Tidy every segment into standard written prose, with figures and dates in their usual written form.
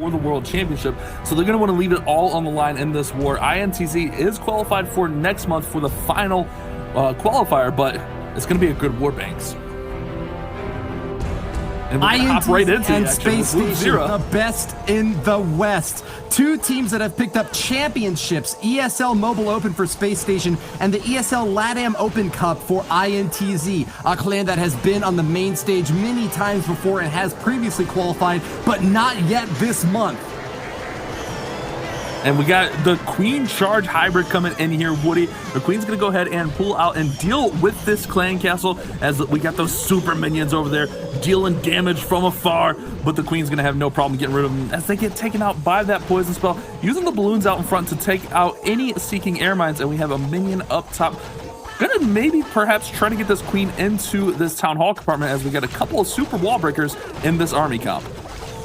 for the World Championship, so they're going to want to leave it all on the line in this war. INTZ is qualified for next month for the final qualifier, but it's going to be a good war, Banks. And we're hop right into and Space Station, the best in the West. Two teams that have picked up championships, ESL Mobile Open for Space Station and the ESL LATAM Open Cup for INTZ, a clan that has been on the main stage many times before and has previously qualified, but not yet this month. And we got the Queen Charge Hybrid coming in here, Woody. The Queen's going to go ahead and pull out and deal with this clan castle as we got those super minions over there dealing damage from afar. But the Queen's going to have no problem getting rid of them as they get taken out by that poison spell, using the balloons out in front to take out any seeking air mines. And we have a minion up top. Gonna maybe perhaps try to get this Queen into this Town Hall compartment as we got a couple of super wall breakers in this army comp.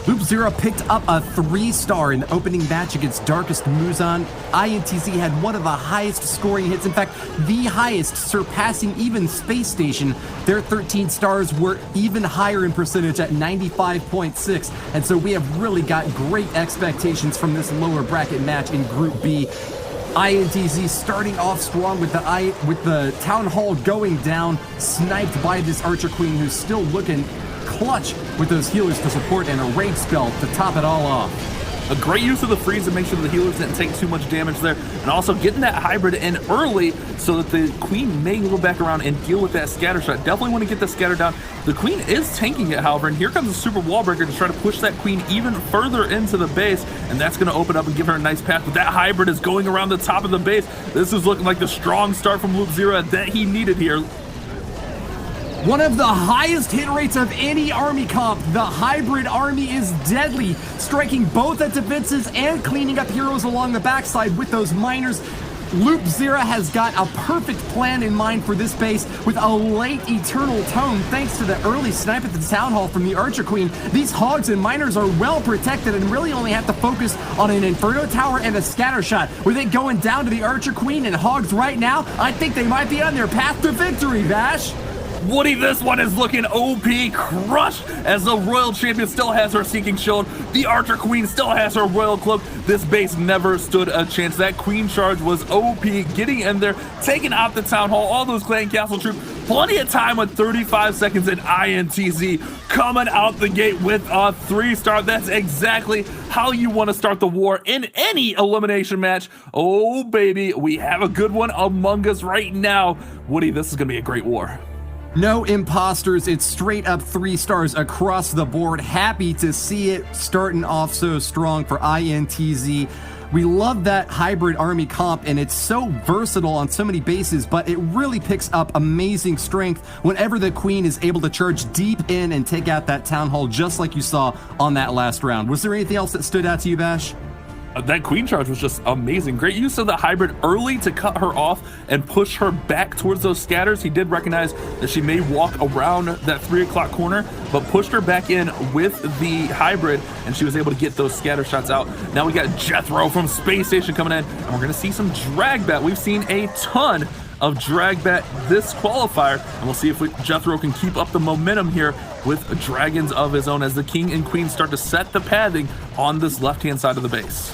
Loop Zero picked up a 3-star in the opening match against Darkest Muzan. INTZ had one of the highest scoring hits, in fact, the highest, surpassing even Space Station. Their 13 stars were even higher in percentage at 95.6, and so we have really got great expectations from this lower bracket match in Group B. INTZ starting off strong with the Town Hall going down, sniped by this Archer Queen who's still looking clutch with those healers to support and a rage spell to top it all off. A great use of the freeze to make sure the healers didn't take too much damage there, and also getting that hybrid in early so that the Queen may go back around and deal with that scatter shot. Definitely want to get the scatter down. The Queen is tanking it, however, and here comes a super wall breaker to try to push that Queen even further into the base, and that's going to open up and give her a nice path. But that hybrid is going around the top of the base. This is looking like the strong start from Loop Zero that he needed here. One of the highest hit rates of any army comp. The hybrid army is deadly, striking both at defenses and cleaning up heroes along the backside with those miners. Loop Zero has got a perfect plan in mind for this base with a late Eternal Tome thanks to the early snipe at the Town Hall from the Archer Queen. These hogs and miners are well protected and really only have to focus on an Inferno Tower and a scatter shot. With it going down to the Archer Queen and hogs right now, I think they might be on their path to victory, Vash. Woody, this one is looking OP crushed as the Royal Champion still has her Seeking Shield. The Archer Queen still has her Royal Cloak. This base never stood a chance. That Queen Charge was OP, getting in there, taking out the Town Hall, all those Clan Castle troops. Plenty of time with 35 seconds in INTZ coming out the gate with a 3-star. That's exactly how you want to start the war in any elimination match. Oh, baby, we have a good one among us right now. Woody, this is going to be a great war. No imposters, it's straight up 3 stars across the board. Happy to see it starting off so strong for INTZ. We love that hybrid army comp, and it's so versatile on so many bases, but it really picks up amazing strength whenever the Queen is able to charge deep in and take out that Town Hall, just like you saw on that last round. Was there anything else that stood out to you, Bash? That Queen Charge was just amazing. Great use of the hybrid early to cut her off and push her back towards those scatters. He did recognize that she may walk around that 3 o'clock corner, but pushed her back in with the hybrid, and she was able to get those scatter shots out. Now we got Jethro from Space Station coming in, and we're going to see some drag bat. We've seen a ton of drag bat this qualifier, and we'll see if Jethro can keep up the momentum here with dragons of his own as the King and Queen start to set the pathing on this left-hand side of the base.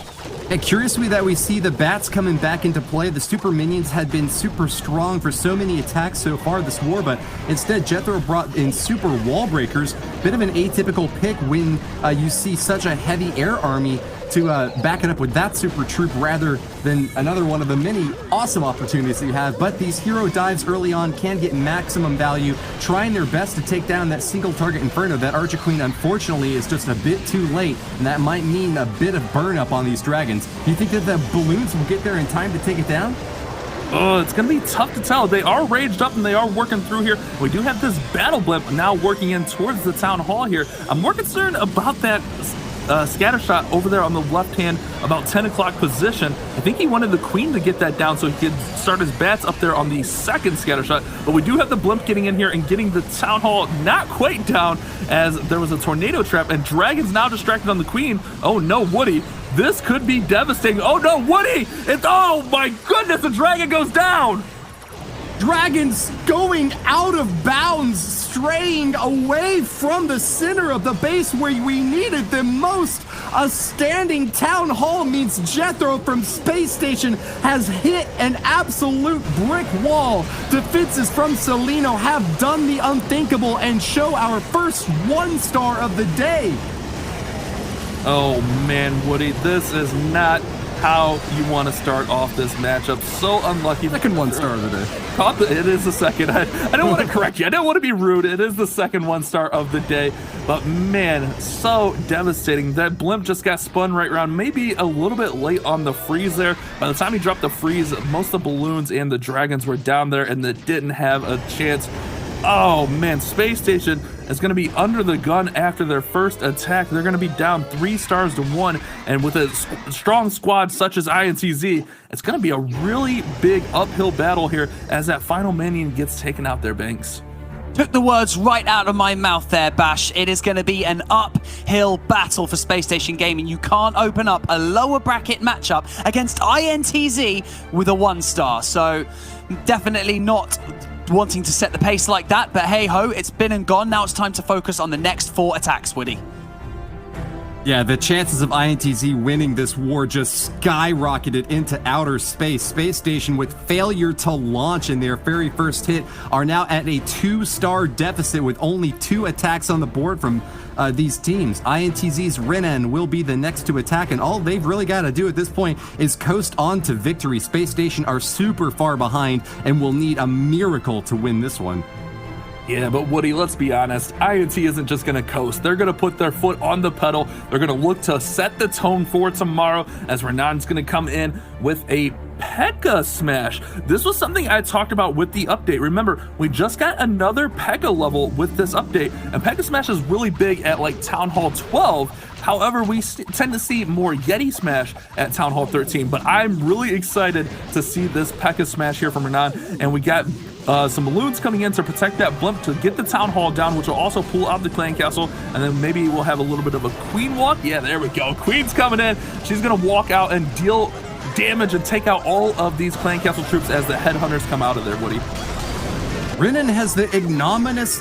Yeah, curiously that we see the bats coming back into play. The super minions had been super strong for so many attacks so far this war, but instead Jethro brought in super wall breakers. Bit of an atypical pick when you see such a heavy air army to back it up with that super troop rather than another one of the many awesome opportunities that you have. But these hero dives early on can get maximum value, trying their best to take down that single target Inferno. That Archer Queen unfortunately is just a bit too late, and that might mean a bit of burn up on these dragons. Do you think that the balloons will get there in time to take it down? Oh, it's going to be tough to tell. They are raged up and they are working through here. We do have this battle blimp now working in towards the Town Hall here. I'm more concerned about that scatter shot over there on the left hand, about 10 o'clock position. I think he wanted the Queen to get that down so he could start his bats up there on the second scatter shot. But we do have the blimp getting in here and getting the Town Hall not quite down as there was a tornado trap, and Dragon's now distracted on the Queen. Oh no, Woody. This could be devastating. Oh no, Woody! Oh my goodness, the Dragon goes down! Dragons going out of bounds, straying away from the center of the base where we needed them most. A standing town hall means Jethro from Space Station has hit an absolute brick wall. Defenses from Celino have done the unthinkable and show our first 1-star of the day. Oh man, Woody, this is not how you want to start off this matchup. So unlucky. Second 1-star of the day. It is the second. I don't want to correct you. I don't want to be rude. It is the second 1-star of the day. But man, so devastating. That blimp just got spun right around. Maybe a little bit late on the freeze there. By the time he dropped the freeze, most of the balloons and the dragons were down there and they didn't have a chance. Oh man, Space Station is going to be under the gun after their first attack. They're going to be down 3 stars to 1, and with a strong squad such as INTZ, it's going to be a really big uphill battle here as that final minion gets taken out there, Banks. Took the words right out of my mouth there, Bash. It is going to be an uphill battle for Space Station Gaming. You can't open up a lower bracket matchup against INTZ with a 1-star, so definitely not wanting to set the pace like that, but hey ho, it's been and gone. Now it's time to focus on the next 4 attacks, Woody. Yeah, the chances of INTZ winning this war just skyrocketed into outer space. Space Station, with failure to launch in their very first hit, are now at a 2-star deficit with only 2 attacks on the board from these teams. INTZ's Renan will be the next to attack, and all they've really got to do at this point is coast on to victory. Space Station are super far behind and will need a miracle to win this one. Yeah, but Woody, let's be honest, INT isn't just going to coast. They're going to put their foot on the pedal. They're going to look to set the tone for tomorrow as Renan's going to come in with a P.E.K.K.A. smash. This was something I talked about with the update. Remember, we just got another P.E.K.K.A. level with this update, and P.E.K.K.A. smash is really big at like Town Hall 12. However, we tend to see more Yeti Smash at Town Hall 13, but I'm really excited to see this P.E.K.K.A. smash here from Renan, and we got some balloons coming in to protect that blimp to get the Town Hall down, which will also pull out the Clan Castle, and then maybe we'll have a little bit of a Queen walk. Yeah, there we go. Queen's coming in. She's going to walk out and deal damage and take out all of these Clan Castle troops as the headhunters come out of there, Woody. Renan has the ignominious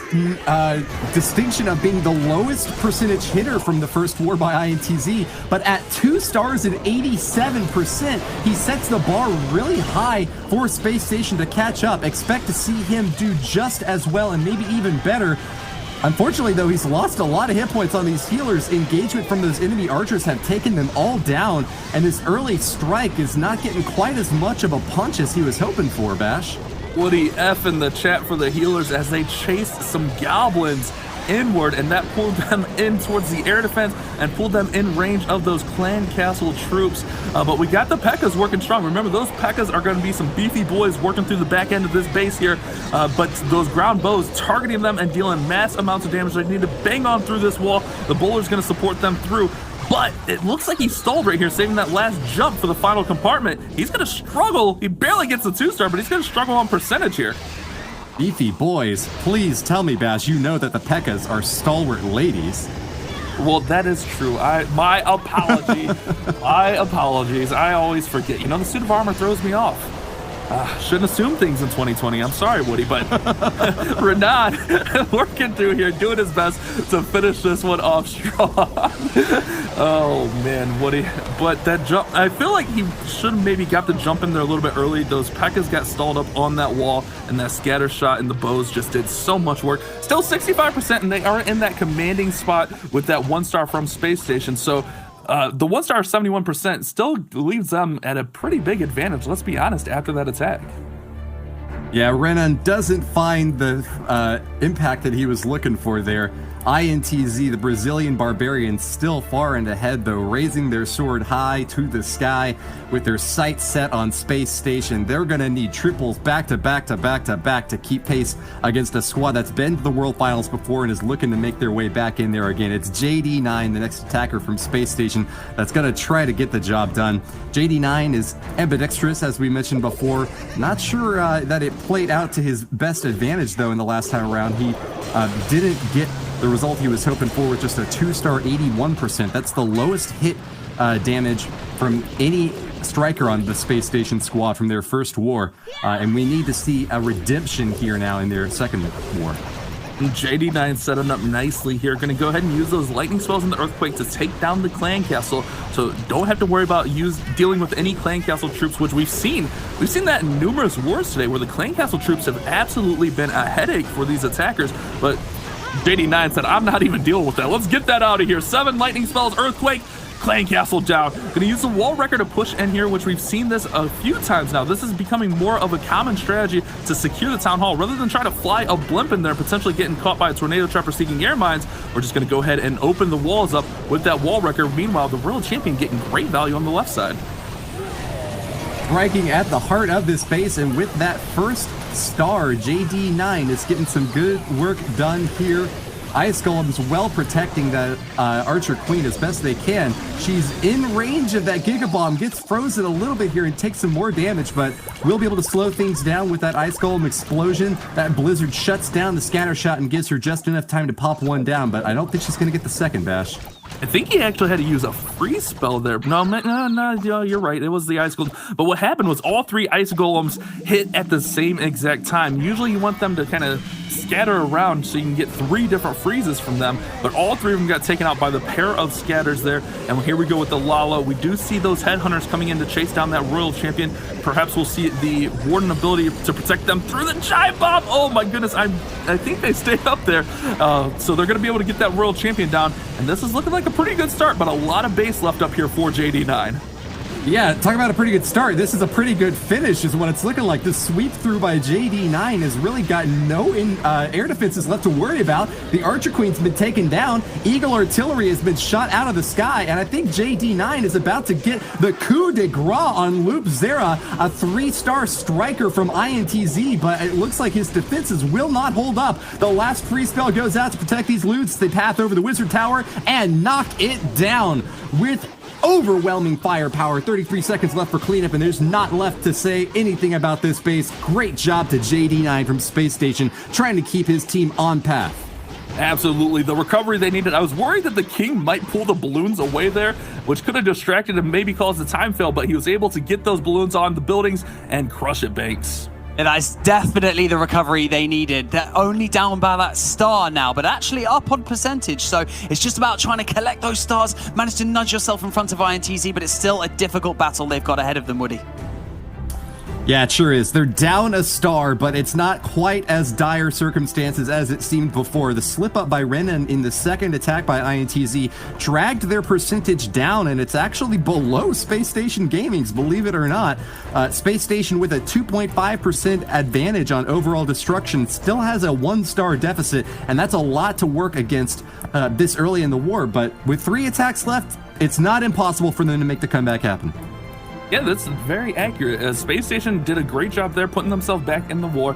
distinction of being the lowest percentage hitter from the first war by INTZ, but at 2 stars and 87%, he sets the bar really high for Space Station to catch up. Expect to see him do just as well and maybe even better. Unfortunately, though, he's lost a lot of hit points on these healers. Engagement from those enemy archers have taken them all down, and this early strike is not getting quite as much of a punch as he was hoping for, Bash. Woody F in the chat for the healers as they chased some goblins inward, and that pulled them in towards the air defense and pulled them in range of those Clan Castle troops. But we got the P.E.K.K.A.s working strong. Remember, those P.E.K.K.A.s are going to be some beefy boys working through the back end of this base here, but those ground bows targeting them and dealing mass amounts of damage. They need to bang on through this wall. The bowler's going to support them through. But it looks like he stalled right here, saving that last jump for the final compartment. He's going to struggle. He barely gets the 2-star, but he's going to struggle on percentage here. Beefy boys, please tell me, Bash, you know that the P.E.K.K.A.s are stalwart ladies. Well, that is true. My apology. My apologies. I always forget. You know, the suit of armor throws me off. Shouldn't assume things in 2020. I'm sorry, Woody, but Renan working through here, doing his best to finish this one off strong. Oh, man, Woody. But that jump, I feel like he should have maybe got the jump in there a little bit early. Those P.E.K.K.A.s got stalled up on that wall, and that scatter shot and the bows just did so much work. Still 65%, and they are in that commanding spot with that 1-star from Space Station. So the 1-star 71% still leaves them at a pretty big advantage, let's be honest, after that attack. Yeah, Renan doesn't find the impact that he was looking for there. INTZ, the Brazilian barbarians, still far and ahead, though, raising their sword high to the sky with their sights set on Space Station. They're going to need triples back to back to back to back to keep pace against a squad that's been to the World Finals before and is looking to make their way back in there again. It's JD9, the next attacker from Space Station, that's going to try to get the job done. JD9 is ambidextrous, as we mentioned before. Not sure that it played out to his best advantage, though, in the last time around. He didn't get the result he was hoping for with just a 2-star 81%. That's the lowest hit damage from any striker on the Space Station squad from their first war, and we need to see a redemption here now in their second war. JD9 setting up nicely here. Going to go ahead and use those lightning spells in the earthquake to take down the clan castle. So don't have to worry about dealing with any clan castle troops, which we've seen. We've seen that in numerous wars today, where the clan castle troops have absolutely been a headache for these attackers. But JD9 said, I'm not even dealing with that. Let's get that out of here. 7 lightning spells, earthquake. Clan castle down. Gonna use the wall wrecker to push in here, which we've seen this a few times now. This is becoming more of a common strategy to secure the town hall. Rather than try to fly a blimp in there, potentially getting caught by a tornado trapper seeking air mines, we're just gonna go ahead and open the walls up with that wall wrecker. Meanwhile, the world champion getting great value on the left side. Striking at the heart of this base, and with that first star, JD9 is getting some good work done here. Ice Golem's well protecting that Archer Queen as best they can. She's in range of that Giga Bomb, gets frozen a little bit here and takes some more damage, but we'll be able to slow things down with that Ice Golem explosion. That Blizzard shuts down the scatter shot and gives her just enough time to pop one down, but I don't think she's going to get the second, Bash. I think he actually had to use a freeze spell there. No, you're right. It was the Ice Golem. But what happened was all 3 Ice Golems hit at the same exact time. Usually you want them to kind of scatter around so you can get 3 different freezes from them, but all 3 of them got taken out by the pair of scatters there. And here we go with the Lalo. We do see those headhunters coming in to chase down that royal champion. Perhaps we'll see the warden ability to protect them through the giant bomb. Oh my goodness, I think they stayed up there. So they're going to be able to get that royal champion down, and this is looking like a pretty good start, but a lot of base left up here for JD9. Yeah, talk about a pretty good start. This is a pretty good finish is what it's looking like. The sweep through by JD9 has really got no air defenses left to worry about. The Archer Queen's been taken down. Eagle Artillery has been shot out of the sky, and I think JD9 is about to get the coup de grace on Loop Zera, a 3-star striker from INTZ, but it looks like his defenses will not hold up. The last free spell goes out to protect these loots. They path over the Wizard Tower and knock it down with overwhelming firepower. 33 seconds left for cleanup, and there's not left to say anything about this base. Great job to JD9 from Space Station, trying to keep his team on path. Absolutely, the recovery they needed. I was worried that the king might pull the balloons away there, which could have distracted him, maybe caused a time fail, but he was able to get those balloons on the buildings and crush it, Banks. And that's definitely the recovery they needed. They're only down by that star now, but actually up on percentage. So it's just about trying to collect those stars, manage to nudge yourself in front of INTZ, but it's still a difficult battle they've got ahead of them, Woody. Yeah, it sure is. They're down a star, but it's not quite as dire circumstances as it seemed before. The slip up by Renan in the second attack by INTZ dragged their percentage down, and it's actually below Space Station Gaming's, believe it or not. Space Station with a 2.5% advantage on overall destruction still has a 1-star deficit, and that's a lot to work against this early in the war. But with 3 attacks left, it's not impossible for them to make the comeback happen. Yeah, that's very accurate. Space Station did a great job there, putting themselves back in the war.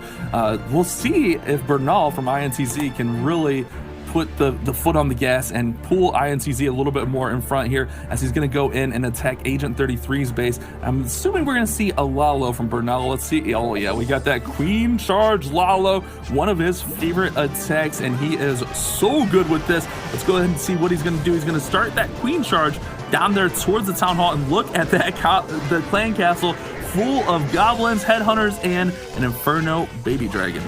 We'll see if Bernal from INTZ can really put the foot on the gas and pull INTZ a little bit more in front here, as he's going to go in and attack Agent 33's base. I'm assuming we're going to see a Lalo from Bernal. Let's see. Oh yeah, we got that Queen Charge Lalo, one of his favorite attacks, and he is so good with this. Let's go ahead and see what he's going to do. He's going to start that Queen Charge down there towards the town hall, and look at that the clan castle full of goblins, headhunters, and an Inferno baby dragon.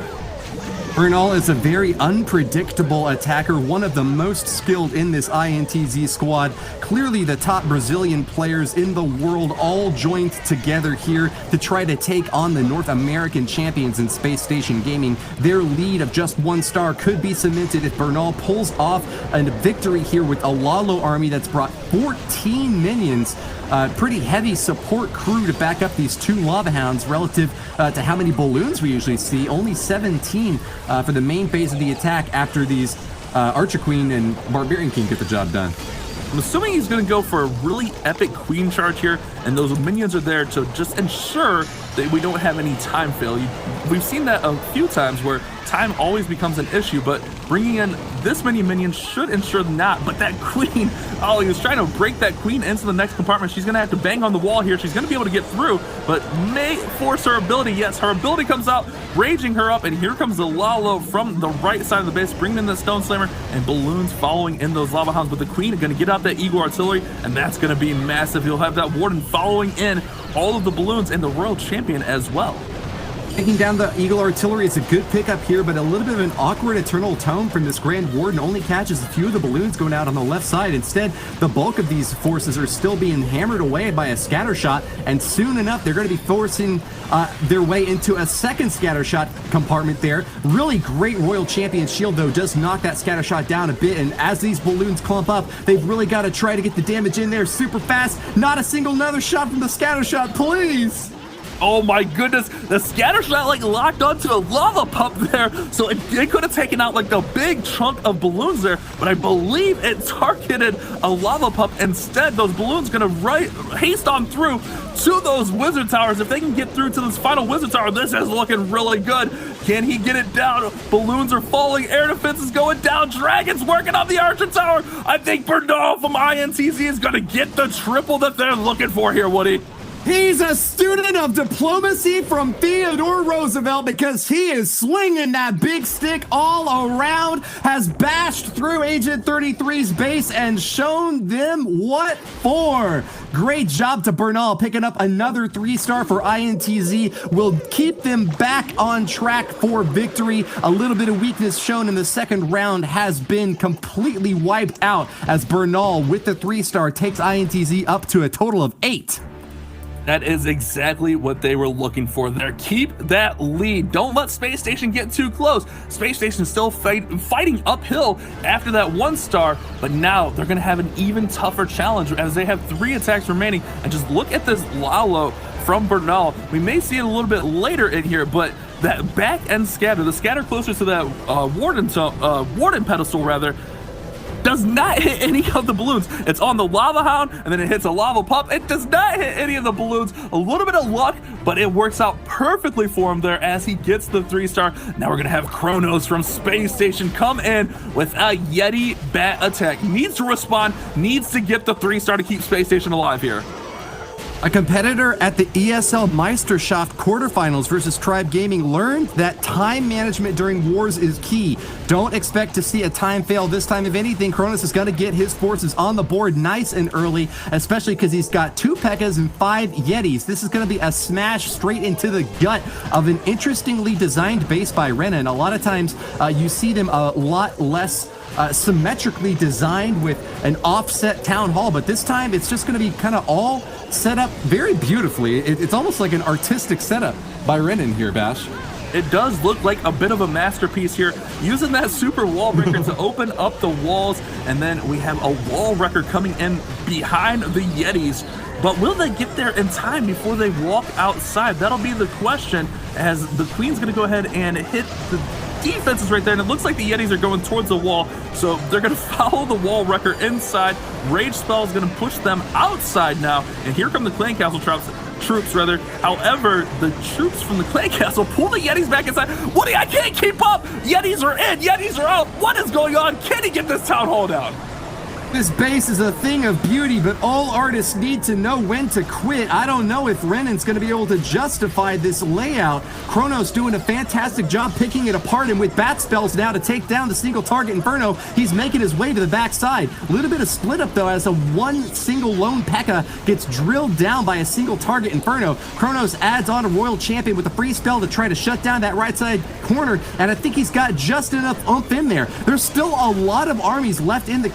Bernal is a very unpredictable attacker, one of the most skilled in this INTZ squad. Clearly the top Brazilian players in the world all joined together here to try to take on the North American champions in Space Station Gaming. Their lead of just 1 star could be cemented if Bernal pulls off a victory here with a Lalo army that's brought 14 minions. Pretty heavy support crew to back up these 2 Lava Hounds relative to how many balloons we usually see. Only 17 for the main phase of the attack after these Archer Queen and Barbarian King get the job done. I'm assuming he's going to go for a really epic Queen Charge here, and those minions are there to just ensure we don't have any time fail. We've seen that a few times where time always becomes an issue, but bringing in this many minions should ensure not. But that queen, oh, he was trying to break that queen into the next compartment. She's gonna have to bang on the wall here. She's gonna be able to get through, but may force her ability. Yes, her ability comes out, raging her up, and here comes the Lalo from the right side of the base, bringing in the Stone Slammer, and balloons following in those lava hounds. But the queen is gonna get out that Eagle Artillery, and that's gonna be massive. He'll have that Warden following in all of the balloons and the Royal Champion as well. Taking down the Eagle Artillery is a good pickup here, but a little bit of an awkward Eternal Tome from this Grand Warden only catches a few of the balloons going out on the left side. Instead, the bulk of these forces are still being hammered away by a scatter shot, and soon enough, they're going to be forcing their way into a second scatter shot compartment there. Really great Royal Champion shield, though, does knock that scatter shot down a bit, and as these balloons clump up, they've really got to try to get the damage in there super fast. Not a single another shot from the scatter shot, please! Oh my goodness, the scatter shot like locked onto a lava pump there, so it could have taken out like a big chunk of balloons there, but I believe it targeted a lava pump. Instead, those balloons gonna haste on through to those wizard towers. If they can get through to this final wizard tower, this is looking really good. Can he get it down? Balloons are falling, air defense is going down, Dragon's working on the archer tower. I think Bernal from INTZ is gonna get the triple that they're looking for here, Woody. He's a student of diplomacy from Theodore Roosevelt because he is slinging that big stick all around, has bashed through Agent 33's base and shown them what for. Great job to Bernal picking up another 3-star for INTZ. Will keep them back on track for victory. A little bit of weakness shown in the second round has been completely wiped out as Bernal with the 3-star takes INTZ up to a total of 8. That is exactly what they were looking for there. Keep that lead. Don't let Space Station get too close. Space Station is still fighting uphill after that 1-star, but now they're going to have an even tougher challenge as they have 3 attacks remaining. And just look at this Lalo from Bernal. We may see it a little bit later in here, but that back end scatter, the scatter closer to that Warden pedestal rather, does not hit any of the balloons. It's on the lava hound, and then it hits a lava pump. It does not hit any of the balloons. A little bit of luck, but it works out perfectly for him there as he gets the 3-star. Now we're gonna have Chronos from Space Station come in with a Yeti bat attack. Needs to respond, needs to get the 3-star to keep Space Station alive here. A competitor at the ESL Meisterschaft quarterfinals versus Tribe Gaming learned that time management during wars is key. Don't expect to see a time fail this time. If anything, Chronos is going to get his forces on the board nice and early, especially because he's got 2 P.E.K.K.A.s and 5 Yetis. This is going to be a smash straight into the gut of an interestingly designed base by Renan. A lot of times you see them a lot less symmetrically designed with an offset town hall, but this time it's just going to be kind of all set up very beautifully. It's almost like an artistic setup by Renan here, Bash. It does look like a bit of a masterpiece here, using that super wall breaker to open up the walls, and then we have a wall wrecker coming in behind the Yetis. But will they get there in time before they walk outside? That'll be the question, as the Queen's going to go ahead and hit the defenses right there, and it looks like the Yetis are going towards the wall, so they're going to follow the wall wrecker inside. Rage spell is going to push them outside now, and here come the Clan Castle troops. However, the troops from the Clan Castle pull the Yetis back inside. Woody, I can't keep up! Yetis are in, Yetis are out. What is going on? Can he get this town hall down? This base is a thing of beauty, but all artists need to know when to quit. I don't know if Renan's going to be able to justify this layout. Chronos doing a fantastic job picking it apart, and with bat spells now to take down the single target Inferno, he's making his way to the backside. A little bit of split up though, as one single lone P.E.K.K.A. gets drilled down by a single target Inferno. Chronos adds on a Royal Champion with a free spell to try to shut down that right side corner, and I think he's got just enough oomph in there. There's still a lot of armies left in the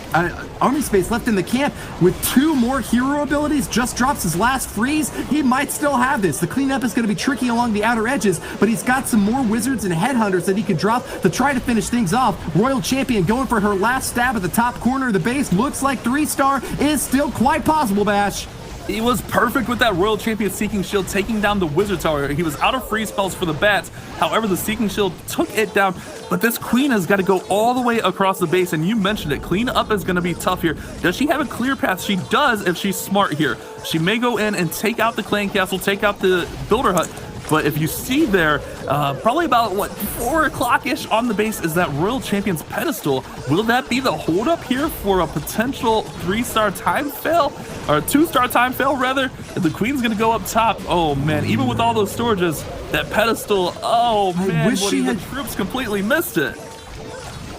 army space left in the camp. With 2 more hero abilities, just drops his last freeze. He might still have this. The cleanup is going to be tricky along the outer edges, but he's got some more wizards and headhunters that he could drop to try to finish things off. Royal Champion going for her last stab at the top corner of the base. Looks like 3-star is still quite possible, Bash. He was perfect with that Royal Champion Seeking Shield, taking down the Wizard Tower. He was out of freeze spells for the bats. However, the Seeking Shield took it down. But this Queen has got to go all the way across the base, and you mentioned it. Clean up is going to be tough here. Does she have a clear path? She does if she's smart here. She may go in and take out the Clan Castle, take out the Builder Hut. But if you see there, probably about, what, 4 o'clock-ish on the base is that Royal Champion's pedestal. Will that be the holdup here for a potential 3-star time fail? Or a 2-star time fail, rather? The Queen's going to go up top. Oh, man, even with all those storages, that pedestal, oh, man, the troops completely missed it.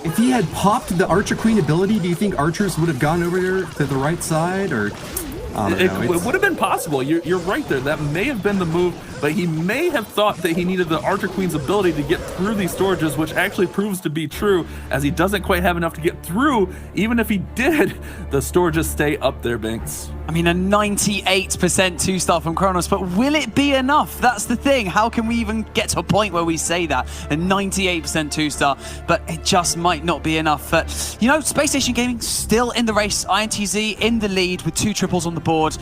If he had popped the Archer Queen ability, do you think archers would have gone over there to the right side? Or it would have been possible. You're right there. That may have been the move, but he may have thought that he needed the Archer Queen's ability to get through these storages, which actually proves to be true, as he doesn't quite have enough to get through. Even if he did, the storages stay up there, Banks. I mean, a 98% 2-star from Chronos, but will it be enough? That's the thing. How can we even get to a point where we say that? A 98% 2-star, but it just might not be enough. But, you know, Space Station Gaming still in the race. INTZ in the lead with 2 triples on the board.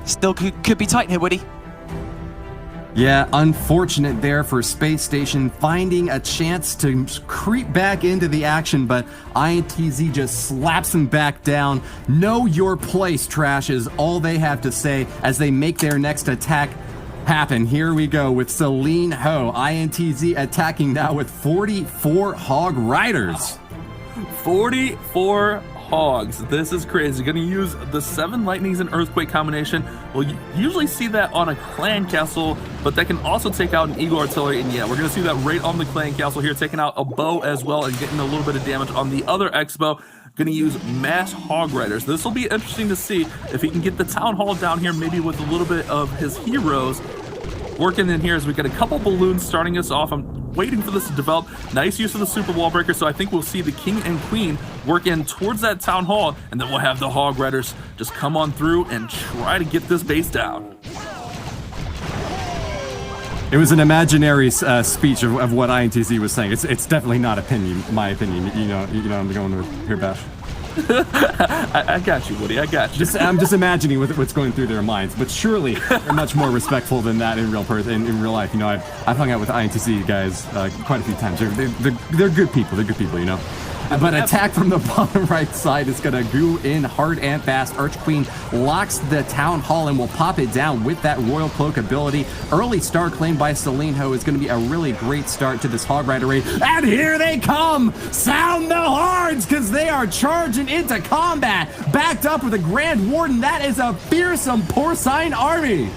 Still could be tight here, Woody. Yeah, unfortunate there for Space Station, finding a chance to creep back into the action, but INTZ just slaps him back down. Know your place, trash, is all they have to say as they make their next attack happen. Here we go with Celino. INTZ attacking now with 44 Hog Riders. 44 Hogs. This is crazy. Going to use the 7 Lightnings and Earthquake combination. We'll usually see that on a Clan Castle, but that can also take out an Eagle Artillery. And yeah, we're going to see that right on the Clan Castle here, taking out a bow as well and getting a little bit of damage on the other Expo. Going to use mass Hog Riders. This will be interesting to see if he can get the Town Hall down here, maybe with a little bit of his heroes working in here, as we get a couple balloons starting us off. I'm waiting for this to develop. Nice use of the super wall breaker, so I think we'll see the King and Queen work in towards that Town Hall, and then we'll have the Hog Riders just come on through and try to get this base down. It was an imaginary speech of what INTZ was saying. It's definitely not my opinion. You know I'm going with here, Bash. I got you, Woody. I got you. I'm just imagining what's going through their minds, but surely they're much more respectful than that in real life. You know, I've hung out with INTZ guys quite a few times. They're good people. They're good people. You know. But attack from the bottom right side is going to go in hard and fast. Arch Queen locks the Town Hall and will pop it down with that Royal Cloak ability. Early star claimed by Celino is going to be a really great start to this Hog Rider raid. And here they come! Sound the horns, because they are charging into combat. Backed up with a Grand Warden. That is a fearsome porcine army.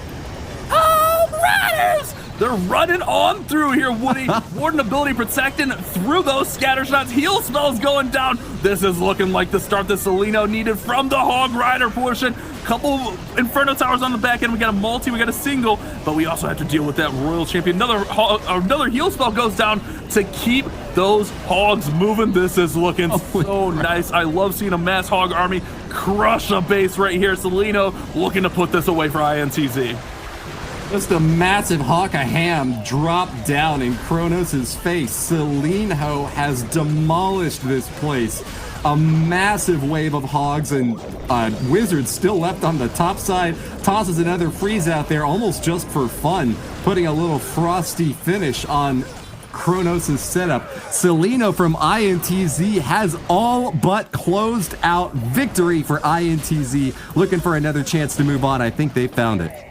Hog Riders! They're running on through here, Woody. Warden ability protecting through those scatter shots. Heal spells going down. This is looking like the start that Celino needed from the Hog Rider portion. Couple Inferno Towers on the back end. We got a multi, we got a single, but we also have to deal with that Royal Champion. Another heal spell goes down to keep those hogs moving. This is looking so nice. I love seeing a mass hog army crush a base right here. Celino looking to put this away for INTZ. Just a massive hawk of ham dropped down in Chronos' face. Celino has demolished this place. A massive wave of hogs and wizards still left on the top side. Tosses another freeze out there almost just for fun, putting a little frosty finish on Chronos' setup. Celino from INTZ has all but closed out. Victory for INTZ. Looking for another chance to move on. I think they found it.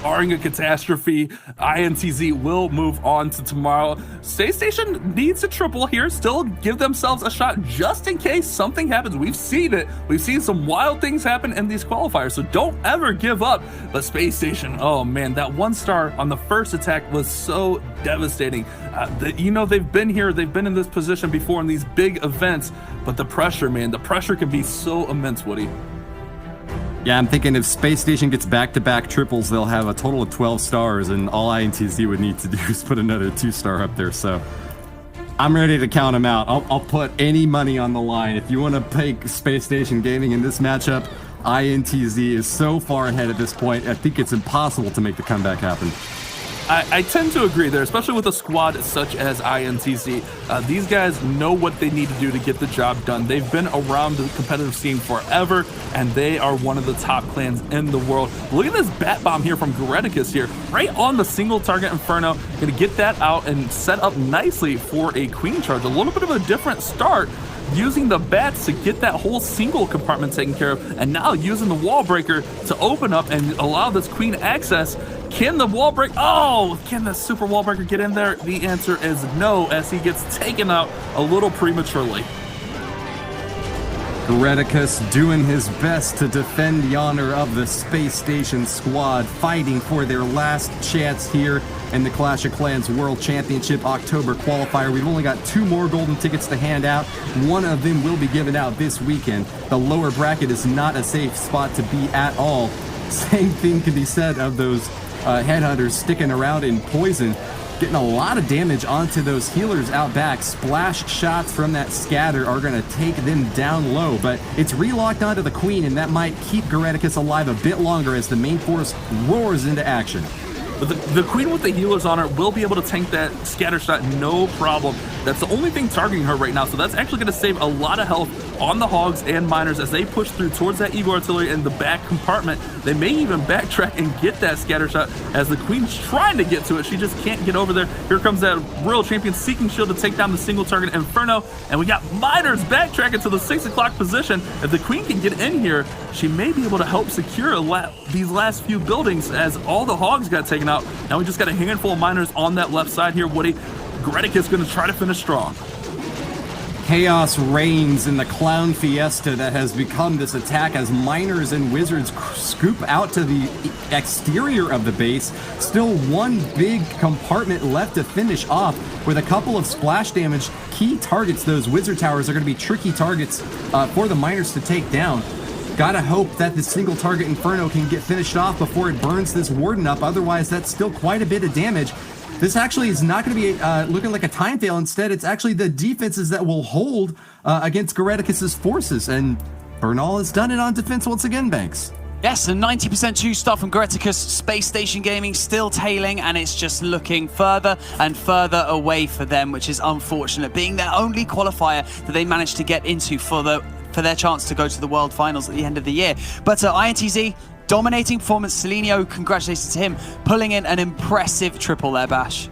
Barring a catastrophe, INTZ will move on to tomorrow. Space Station needs a triple here, still give themselves a shot just in case something happens. We've seen it. We've seen some wild things happen in these qualifiers, so don't ever give up. But Space Station, oh man, that 1-star on the first attack was so devastating. You know, they've been here, they've been in this position before in these big events, but the pressure, man, the pressure can be so immense, Woody. Yeah, I'm thinking if Space Station gets back-to-back triples, they'll have a total of 12 stars, and all INTZ would need to do is put another 2-star up there, so I'm ready to count them out. I'll put any money on the line. If you want to pick Space Station Gaming in this matchup, INTZ is so far ahead at this point, I think it's impossible to make the comeback happen. I tend to agree there, especially with a squad such as INTZ. These guys know what they need to do to get the job done. They've been around the competitive scene forever, and they are one of the top clans in the world. Look at this bat bomb here from Hereticus here, right on the single target Inferno. Gonna get that out and set up nicely for a queen charge. A little bit of a different start, using the bats to get that whole single compartment taken care of, and now using the wall breaker to open up and allow this queen access. Can the wall break? Oh, can the super wall breaker get in there? The answer is no, as he gets taken out a little prematurely. Hereticus doing his best to defend the honor of the Space Station squad, fighting for their last chance here in the Clash of Clans World Championship October qualifier. We've only got 2 more golden tickets to hand out. One of them will be given out this weekend. The lower bracket is not a safe spot to be at all. Same thing can be said of those headhunters sticking around in poison, getting a lot of damage onto those healers out back. Splash shots from that scatter are going to take them down low, but it's relocked onto the Queen, and that might keep Hereticus alive a bit longer as the main force roars into action. But the Queen with the healers on her will be able to tank that scatter shot no problem. That's the only thing targeting her right now, so that's actually going to save a lot of health on the Hogs and Miners as they push through towards that Eagle Artillery in the back compartment. They may even backtrack and get that scatter shot as the Queen's trying to get to it. She just can't get over there. Here comes that Royal Champion Seeking Shield to take down the single target Inferno, and we got Miners backtracking to the 6 o'clock position. If the Queen can get in here, she may be able to help secure these last few buildings as all the Hogs got taken out. Now we just got a handful of Miners on that left side here, Woody. Hereticus going to try to finish strong. Chaos reigns in the clown fiesta that has become this attack as Miners and Wizards scoop out to the exterior of the base. Still one big compartment left to finish off with a couple of splash damage. Key targets, those Wizard towers, are going to be tricky targets for the Miners to take down. Gotta hope that the single target Inferno can get finished off before it burns this Warden up. Otherwise, that's still quite a bit of damage. This actually is not going to be looking like a time fail. Instead, it's actually the defenses that will hold against Hereticus's forces. And Bernal has done it on defense once again, Banks. Yes, a 90% 2-star from Hereticus. Space Station Gaming still tailing, and it's just looking further and further away for them, which is unfortunate, being their only qualifier that they managed to get into for their chance to go to the World Finals at the end of the year. But INTZ, dominating performance. Celino, congratulations to him, pulling in an impressive triple there, Bash.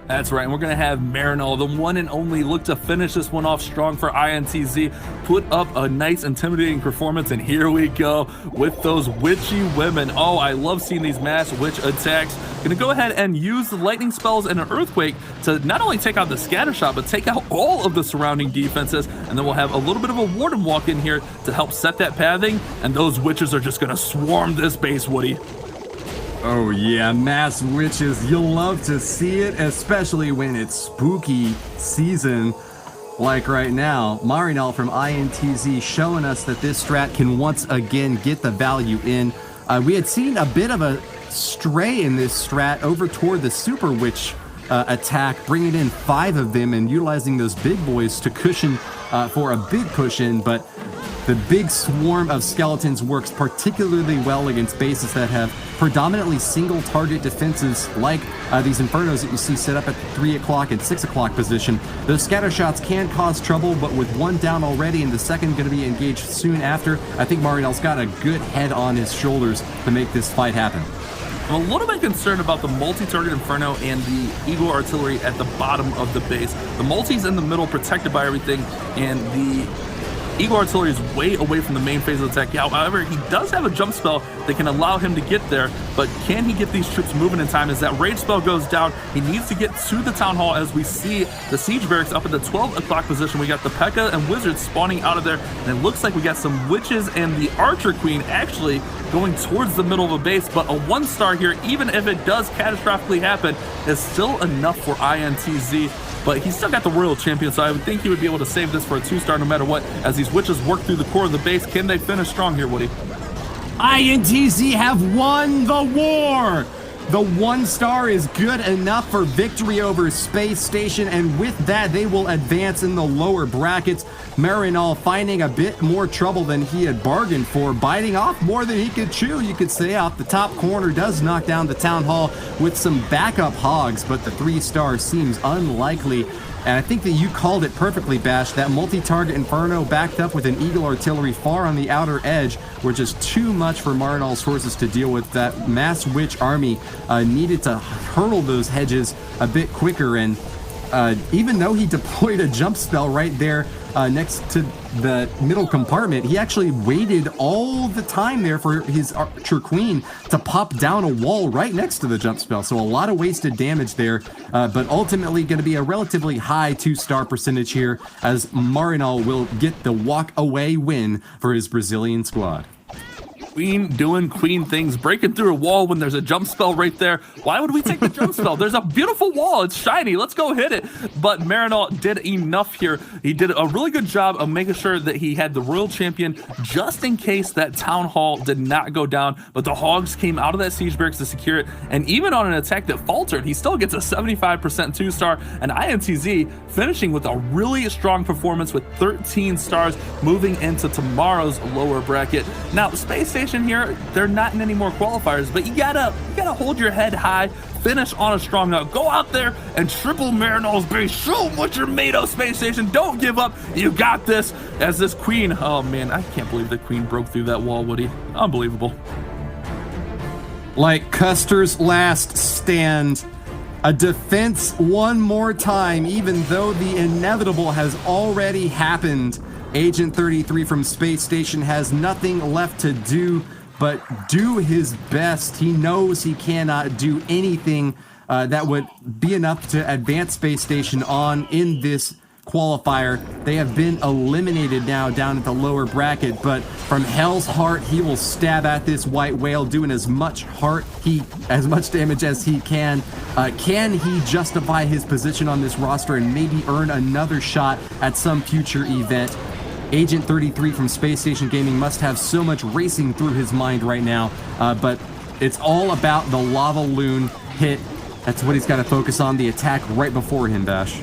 That's right, and we're going to have Bernal, the one and only, look to finish this one off strong for INTZ. Put up a nice, intimidating performance, and here we go with those witchy women. Oh, I love seeing these mass witch attacks. Going to go ahead and use the lightning spells and an earthquake to not only take out the scatter shot, but take out all of the surrounding defenses, and then we'll have a little bit of a warden walk in here to help set that pathing, and those witches are just going to swarm this base, Woody. Oh yeah, mass witches. You'll love to see it, especially when it's spooky season like right now. Bernal from INTZ showing us that this strat can once again get the value in. We had seen a bit of a stray in this strat over toward the super witch attack, bringing in 5 of them and utilizing those big boys to cushion for a big push in, but the big swarm of skeletons works particularly well against bases that have predominantly single target defenses like these Infernos that you see set up at the 3 o'clock and 6 o'clock position. Those scatter shots can cause trouble, but with one down already and the second going to be engaged soon after, I think Bernal's got a good head on his shoulders to make this fight happen. I'm a little bit concerned about the multi-target Inferno and the Eagle Artillery at the bottom of the base. The multi's in the middle, protected by everything, and the Eagle Artillery is way away from the main phase of the attack. However, he does have a jump spell that can allow him to get there, but can he get these troops moving in time? As that rage spell goes down, he needs to get to the town hall as we see the siege barracks up at the 12 o'clock position. We got the P.E.K.K.A. and Wizards spawning out of there, and it looks like we got some witches and the Archer Queen actually going towards the middle of a base, but a 1-star here, even if it does catastrophically happen, is still enough for INTZ. But he's still got the Royal Champion, so I would think he would be able to save this for a 2-star no matter what, as these witches work through the core of the base. Can they finish strong here, Woody? INTZ have won the war! The 1-star is good enough for victory over Space Station, and with that, they will advance in the lower brackets. Bernal finding a bit more trouble than he had bargained for, biting off more than he could chew, you could say. Off the top corner, does knock down the town hall with some backup hogs, but the 3-star seems unlikely. And I think that you called it perfectly, Bash. That multi-target Inferno backed up with an Eagle Artillery far on the outer edge were just too much for Bernal's forces to deal with. That mass witch army needed to hurdle those hedges a bit quicker, and even though he deployed a jump spell right there next to the middle compartment. He actually waited all the time there for his Archer Queen to pop down a wall right next to the jump spell. So a lot of wasted damage there, but ultimately going to be a relatively high 2-star percentage here, as Bernal will get the walk away win for his Brazilian squad. Queen doing queen things, breaking through a wall when there's a jump spell right there. Why would we take the jump spell? There's a beautiful wall. It's shiny. Let's go hit it. But Bernal did enough here. He did a really good job of making sure that he had the Royal Champion just in case that Town Hall did not go down. But the Hogs came out of that Siege Barracks to secure it. And even on an attack that faltered, he still gets a 75% 2-star. And INTZ finishing with a really strong performance with 13 stars moving into tomorrow's lower bracket. Now, Space Station here, they're not in any more qualifiers, but you gotta hold your head high, finish on a strong note, go out there and triple Bernal's base, show what you're made of, Space Station. Don't give up, you got this. As this Queen, oh man, I can't believe the Queen broke through that wall, Woody. Unbelievable. Like Custer's last stand, a defense one more time, even though the inevitable has already happened. Agent 33 from Space Station has nothing left to do but do his best. He knows he cannot do anything that would be enough to advance Space Station on in this qualifier. They have been eliminated now down at the lower bracket, but from Hell's Heart, he will stab at this white whale, doing as much damage as he can. Can he justify his position on this roster and maybe earn another shot at some future event? Agent 33 from Space Station Gaming must have so much racing through his mind right now, but it's all about the lava loon hit. That's what he's got to focus on, the attack right before him, Bash.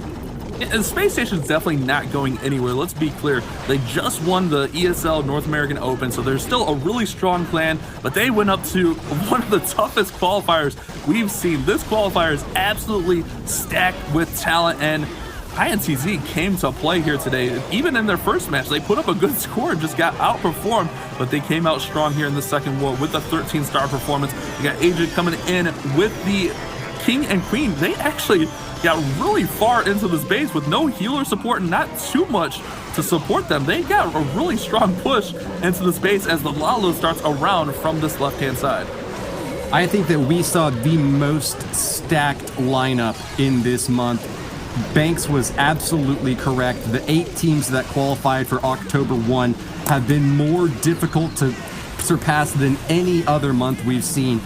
And Space Station's definitely not going anywhere. Let's be clear. They just won the ESL North American Open, so they're still a really strong clan, but they went up to one of the toughest qualifiers we've seen. This qualifier is absolutely stacked with talent, and INTZ came to play here today. Even in their first match, they put up a good score and just got outperformed, but they came out strong here in the second war with a 13-star performance. You got Agent coming in with the King and Queen. They actually got really far into this base with no healer support and not too much to support them. They got a really strong push into this base as the Lalo starts around from this left-hand side. I think that we saw the most stacked lineup in this month. Banks was absolutely correct. The 8 teams that qualified for October 1 have been more difficult to surpass than any other month we've seen.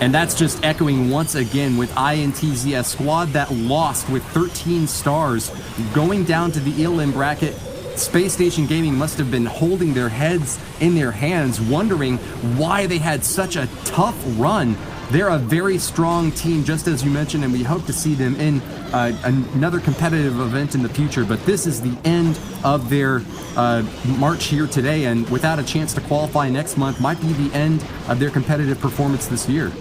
And that's just echoing once again with INTZ, a squad that lost with 13 stars. Going down to the ELM bracket, Space Station Gaming must have been holding their heads in their hands, wondering why they had such a tough run. They're a very strong team, just as you mentioned, and we hope to see them in another competitive event in the future. But this is the end of their march here today, and without a chance to qualify next month, might be the end of their competitive performance this year.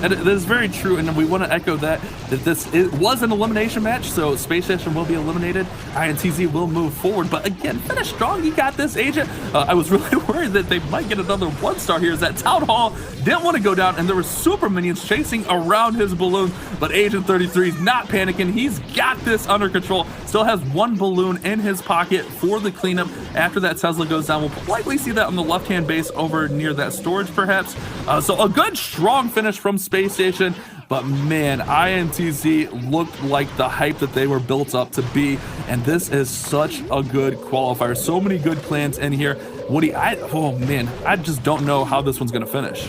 And that is very true, and we want to echo that this was an elimination match, so Space Station will be eliminated. INTZ will move forward, but again, finish strong. You got this, Agent. I was really worried that they might get another 1-star here, as that Town Hall didn't want to go down, and there were super minions chasing around his balloon, but Agent 33 is not panicking. He's got this under control. Still has 1 balloon in his pocket for the cleanup after that Tesla goes down. We'll likely see that on the left-hand base over near that storage, perhaps. So a good, strong finish from Space Station, but man, INTZ looked like the hype that they were built up to be, and this is such a good qualifier. So many good clans in here. Woody, oh man, I just don't know how this one's gonna finish.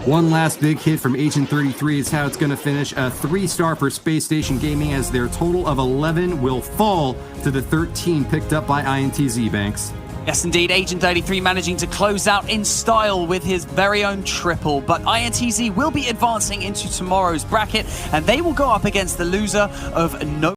One last big hit from Agent 33 is how it's going to finish. A 3-star for Space Station Gaming, as their total of 11 will fall to the 13 picked up by INTZ, Banks. Yes, indeed. Agent 33 managing to close out in style with his very own triple. But INTZ will be advancing into tomorrow's bracket, and they will go up against the loser of No